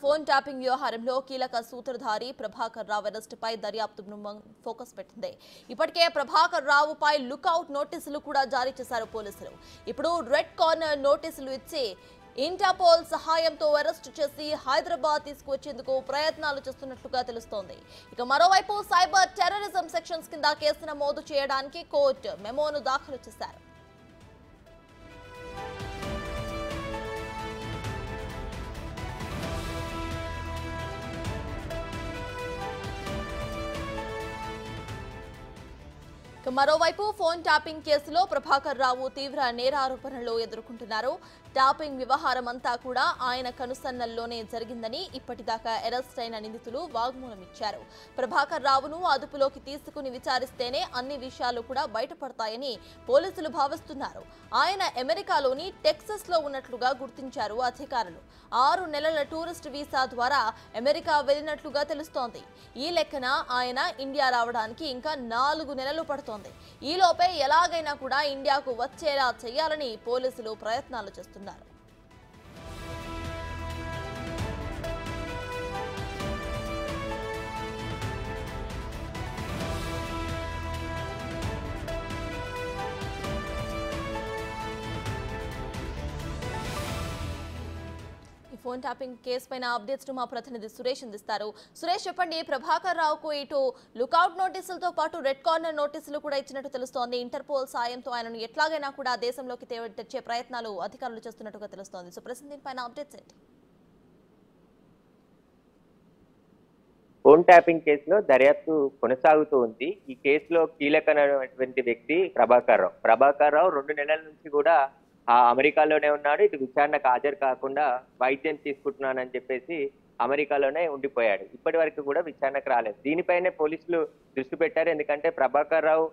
Phone tapping వ్యవహారంలో కీలక సూత్రధారి ప్రభాకర్ రావు అరెస్టుపై దర్యాప్తు బృందం ఫోకస్ పెట్టింది. ఇప్పటికే ప్రభాకర్ రావుపై లుకౌట్ నోటీసులు కూడా జారీ చేశారు పోలీసులు. ఇప్పుడు రెడ్ కార్నర్ నోటీసులు ఇచ్చి ఇంటర్పోల్ సహాయంతో అరెస్టు చేసి హైదరాబాద్ తీసుకువచ్చేందుకు ప్రయత్నాలు చేస్తున్నట్లుగా తెలుస్తోంది. ఇక మరోవైపు సైబర్ టెర్రరిజం సెక్షన్స్ కింద కేసు నమోదు చేయడానికి కోర్టు మెమోను దాఖలు చేశారు. మరోవైపు ఫోన్ ట్యాపింగ్ కేసులో ప్రభాకర్ రావు తీవ్ర నేరారోపణలు ఎదుర్కొంటున్నారు. ట్యాపింగ్ వ్యవహారం అంతా కూడా ఆయన కనుసన్నల్లోనే జరిగిందని ఇప్పటిదాకా అరెస్ట్ అయిన నిందితులు వాగ్మూలం ఇచ్చారు. ప్రభాకర్ రావును అదుపులోకి తీసుకుని విచారిస్తేనే అన్ని విషయాలు కూడా బయటపడతాయని పోలీసులు భావిస్తున్నారు. ఆయన అమెరికాలోని టెక్సస్ లో ఉన్నట్లుగా గుర్తించారు అధికారులు. 6 నెలల టూరిస్ట్ వీసా ద్వారా అమెరికా వెళ్లినట్లుగా తెలుస్తోంది. ఈ లెక్కన ఆయన ఇండియా రావడానికి ఇంకా 4 నెలలు పడుతోంది. ఈలోపే ఎలాగైనా కూడా ఇండియాకు వచ్చేలా చేయాలని పోలీసులు ప్రయత్నాలు చేస్తున్నారు. ఫోన్ ట్యాపింగ్ కేసు పైన అప్డేట్స్ మా ప్రతినిధి సురేష్ అందిస్తారు. సురేష్, చెప్పండి, ప్రభాకర్ రావుకు ఇటు లుకౌట్ నోటీసులతో పాటు రెడ్ కార్నర్ నోటీసులు కూడా ఇచ్చినట్టు తెలుస్తోంది. ఇంటర్పోల్ సాయంతో ఆయనను ఎట్లాగైనా కూడా దేశంలోకి తెచ్చే ప్రయత్నాలు అధికారులు చేస్తున్నట్టుగా తెలుస్తోంది. సో ప్రస్తుతం దీనిపైన అప్డేట్స్ ఏంటి? ఫోన్ ట్యాపింగ్ కేసులో దర్యాప్తు కొనసాగుతూ ఉంది. ఈ కేసులో కీలకమైనటువంటి వ్యక్తి ప్రభాకర్ రావు 2 నెలల నుంచి కూడా అమెరికాలోనే ఉన్నాడు. ఇటు విచారణకు హాజరు కాకుండా వైద్యం తీసుకుంటున్నానని చెప్పేసి అమెరికాలోనే ఉండిపోయాడు. ఇప్పటి వరకు కూడా విచారణకు రాలేదు. దీనిపైనే పోలీసులు దృష్టి పెట్టారు. ఎందుకంటే ప్రభాకర్ రావు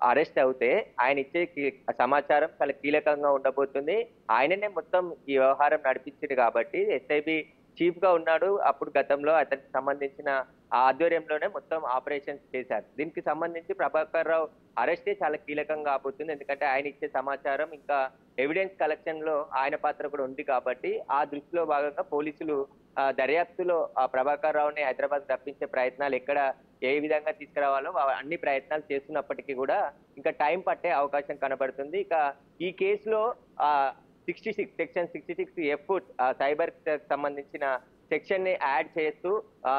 అరెస్ట్ అవుతే ఆయన ఇచ్చే సమాచారం చాలా కీలకంగా ఉండబోతుంది. ఆయననే మొత్తం ఈ వ్యవహారం నడిపించింది కాబట్టి ఎస్ఐబి చీఫ్ గా ఉన్నాడు. అప్పుడు గతంలో అతనికి సంబంధించిన ఆధ్వర్యంలోనే మొత్తం ఆపరేషన్స్ చేశారు. దీనికి సంబంధించి ప్రభాకర్ రావు అరెస్టే చాలా కీలకంగా కాబోతుంది. ఎందుకంటే ఆయన ఇచ్చే సమాచారం ఇంకా ఎవిడెన్స్ కలెక్షన్ లో ఆయన పాత్ర కూడా ఉంది కాబట్టి ఆ దృష్టిలో భాగంగా పోలీసులు దర్యాప్తులో ప్రభాకర్ రావుని హైదరాబాద్ రప్పించే ప్రయత్నాలు ఎక్కడ ఏ విధంగా తీసుకురావాలో అన్ని ప్రయత్నాలు చేస్తున్నప్పటికీ కూడా ఇంకా టైం పట్టే అవకాశం కనబడుతుంది. ఇక ఈ కేసులో section 66F cyber cyber section ని యాడ్ చేస్తూ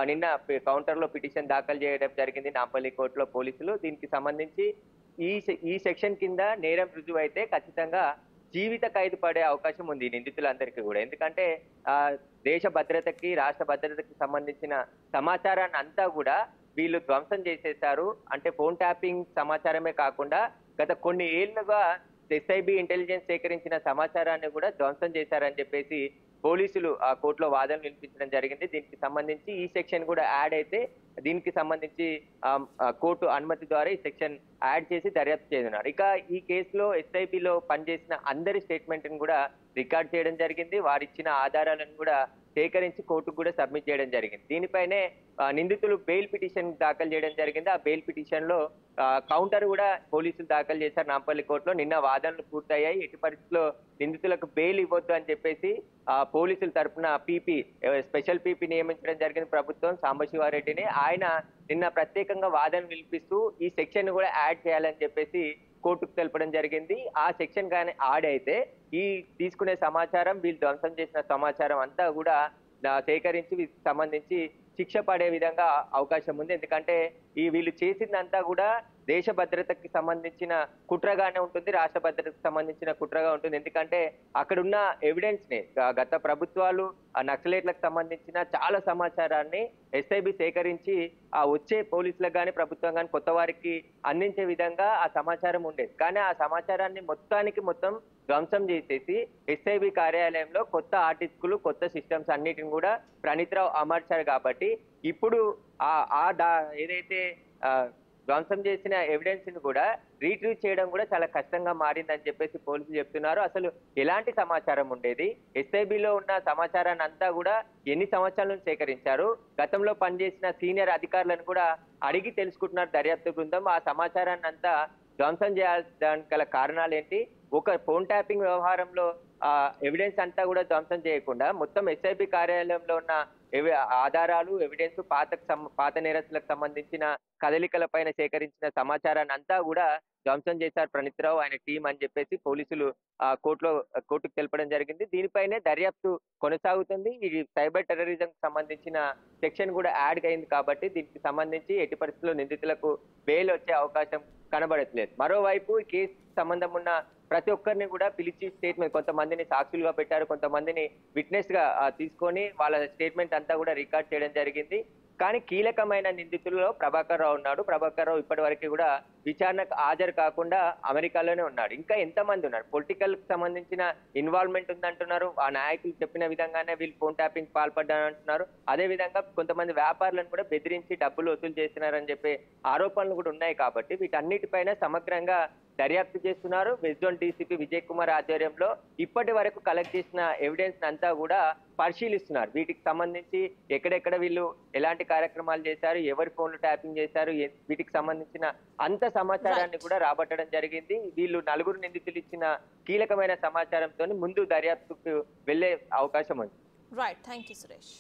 నిన్న కౌంటర్ లో పిటిషన్ దాఖలు చేయడం జరిగింది నాంపల్లి కోర్టులో పోలీసులు. దీనికి సంబంధించి ఈ సెక్షన్ కింద నేరం రుజువు అయితే ఖచ్చితంగా జీవిత ఖైదు పడే అవకాశం ఉంది నిందితులందరికీ కూడా. ఎందుకంటే దేశ భద్రతకి రాష్ట్ర భద్రతకి సంబంధించిన సమాచారాన్ని అంతా కూడా వీళ్ళు ధ్వంసం చేసేశారు. అంటే ఫోన్ ట్యాపింగ్ సమాచారమే కాకుండా గత కొన్ని ఏళ్లుగా ఎస్ఐబి ఇంటెలిజెన్స్ సేకరించిన సమాచారాన్ని కూడా ధ్వంసం చేశారని చెప్పేసి పోలీసులు ఆ కోర్టులో వాదనలు వినిపించడం జరిగింది. దీనికి సంబంధించి ఈ సెక్షన్ కూడా యాడ్ అయితే దీనికి సంబంధించి కోర్టు అనుమతి ద్వారా ఈ సెక్షన్ యాడ్ చేసి దర్యాప్తు చేయనున్నారు. ఇక ఈ కేసులో ఎస్ఐబిలో పనిచేసిన అందరి స్టేట్మెంట్ ని కూడా రికార్డ్ చేయడం జరిగింది. వారిచ్చిన ఆధారాలను కూడా సేకరించి కోర్టుకు కూడా సబ్మిట్ చేయడం జరిగింది. దీనిపైనే నిందితులు బెయిల్ పిటిషన్ దాఖలు చేయడం జరిగింది. ఆ బెయిల్ పిటిషన్ లో కౌంటర్ కూడా పోలీసులు దాఖలు చేశారు నాంపల్లి కోర్టులో. నిన్న వాదనలు పూర్తయ్యాయి. ఎట్టి పరిస్థితుల్లో నిందితులకు బెయిల్ ఇవ్వద్దు అని చెప్పేసి పోలీసుల తరఫున స్పెషల్ పీపీ నియమించడం జరిగింది ప్రభుత్వం, సాంబశివారెడ్డిని. ఆయన నిన్న ప్రత్యేకంగా వాదనలు వినిపిస్తూ ఈ సెక్షన్ కూడా యాడ్ చేయాలని చెప్పేసి కోర్టుకు తెలపడం జరిగింది. ఆ సెక్షన్ కానీ యాడ్ అయితే ఈ తీసుకునే సమాచారం, వీళ్ళు ధ్వంసం చేసిన సమాచారం అంతా కూడా సేకరించి వీటికి సంబంధించి శిక్ష పడే విధంగా అవకాశం ఉంది. ఎందుకంటే వీళ్ళు చేసిందంతా కూడా దేశ భద్రతకి సంబంధించిన కుట్రగానే ఉంటుంది, రాష్ట్ర భద్రతకు సంబంధించిన కుట్రగా ఉంటుంది. ఎందుకంటే అక్కడున్న ఎవిడెన్స్ ని గత ప్రభుత్వాలు నక్సలైట్లకు సంబంధించిన చాలా సమాచారాన్ని ఎస్ఐబి సేకరించి వచ్చే పోలీసులకు కానీ ప్రభుత్వం కానీ కొత్త వారికి అందించే విధంగా ఆ సమాచారం ఉండేది. కానీ ఆ సమాచారాన్ని మొత్తం ధ్వంసం చేసేసి ఎస్ఐబి కార్యాలయంలో కొత్త ఆర్టిస్టులు, కొత్త సిస్టమ్స్ అన్నిటిని కూడా ప్రణీత్ రావు అమర్చారు. కాబట్టి ఇప్పుడు ఏదైతే ధ్వంసం చేసిన ఎవిడెన్స్ ని కూడా రీట్రీవ్ చేయడం కూడా చాలా కష్టంగా మారిందని చెప్పేసి పోలీసులు చెప్తున్నారు. అసలు ఎలాంటి సమాచారం ఉండేది, ఎస్ఐబిలో ఉన్న సమాచారాన్ని అంతా కూడా ఎన్ని సంవత్సరాల నుంచి సేకరించారు, గతంలో పనిచేసిన సీనియర్ అధికారులను కూడా అడిగి తెలుసుకుంటున్నారు దర్యాప్తు బృందం. ఆ సమాచారాన్ని అంతా ధ్వంసం చేయాల్సిన గల కారణాలు ఏంటి, ఒక ఫోన్ ట్యాపింగ్ వ్యవహారంలో ఎవిడెన్స్ అంతా కూడా ధ్వంసం చేయకుండా మొత్తం ఎస్ఐబి కార్యాలయంలో ఉన్న ఆధారాలు, ఎవిడెన్స్, పాత నేరస్తులకు సంబంధించిన కదలికల పైన సేకరించిన సమాచారాన్ని అంతా కూడా ధ్వంసం చేశారు ప్రణీత్ రావు ఆయన టీం అని చెప్పేసి పోలీసులు కోర్టుకు తెలపడం జరిగింది. దీనిపైనే దర్యాప్తు కొనసాగుతుంది. ఈ సైబర్ టెర్రరిజం సంబంధించిన సెక్షన్ కూడా యాడ్ అయింది కాబట్టి దీనికి సంబంధించి ఎట్టి పరిస్థితుల్లో నిందితులకు బెయిల్ వచ్చే అవకాశం కనబడట్లేదు. మరోవైపు ఈ కేసు సంబంధం ఉన్న ప్రతి ఒక్కరిని కూడా పిలిచి స్టేట్మెంట్, కొంతమందిని సాక్షులుగా పెట్టారు, కొంతమందిని విట్నెస్ గా తీసుకొని వాళ్ళ స్టేట్మెంట్ అంతా కూడా రికార్డ్ చేయడం జరిగింది. కానీ కీలకమైన నిందితులలో ప్రభాకర్ రావు ఉన్నాడు. ప్రభాకర్ రావు ఇప్పటి వరకు కూడా విచారణకు హాజరు కాకుండా అమెరికాలోనే ఉన్నాడు. ఇంకా ఎంతమంది ఉన్నారు? పొలిటికల్ కి సంబంధించిన ఇన్వాల్వ్మెంట్ ఉందంటున్నారు. ఆ నాయకులు చెప్పిన విధంగానే వీళ్ళు ఫోన్ ట్యాపింగ్ పాల్పడ్డారంటున్నారు. అదే విధంగా కొంతమంది వ్యాపారులను కూడా బెదిరించి డబ్బులు వసూలు చేస్తున్నారని చెప్పే ఆరోపణలు కూడా ఉన్నాయి. కాబట్టి వీటన్నిటిపైన సమగ్రంగా దర్యాప్తు చేస్తున్నారు. West zone DCP Vijay Kumar ఆధ్వర్యంలో ఇప్పటి వరకు కలెక్ట్ చేసిన ఎవిడెన్స్ అంతా కూడా పరిశీలిస్తున్నారు. వీటికి సంబంధించి ఎక్కడెక్కడ వీళ్ళు ఎలాంటి కార్యక్రమాలు చేశారు, ఎవరి ఫోన్లు ట్యాపింగ్ చేశారు, వీటికి సంబంధించిన అంత సమాచారాన్ని కూడా రాబట్టడం జరిగింది. వీళ్ళు నలుగురు నిందితులు ఇచ్చిన కీలకమైన సమాచారంతో ముందు దర్యాప్తుకు వెళ్లే అవకాశం ఉంది. Right, thank you Suresh.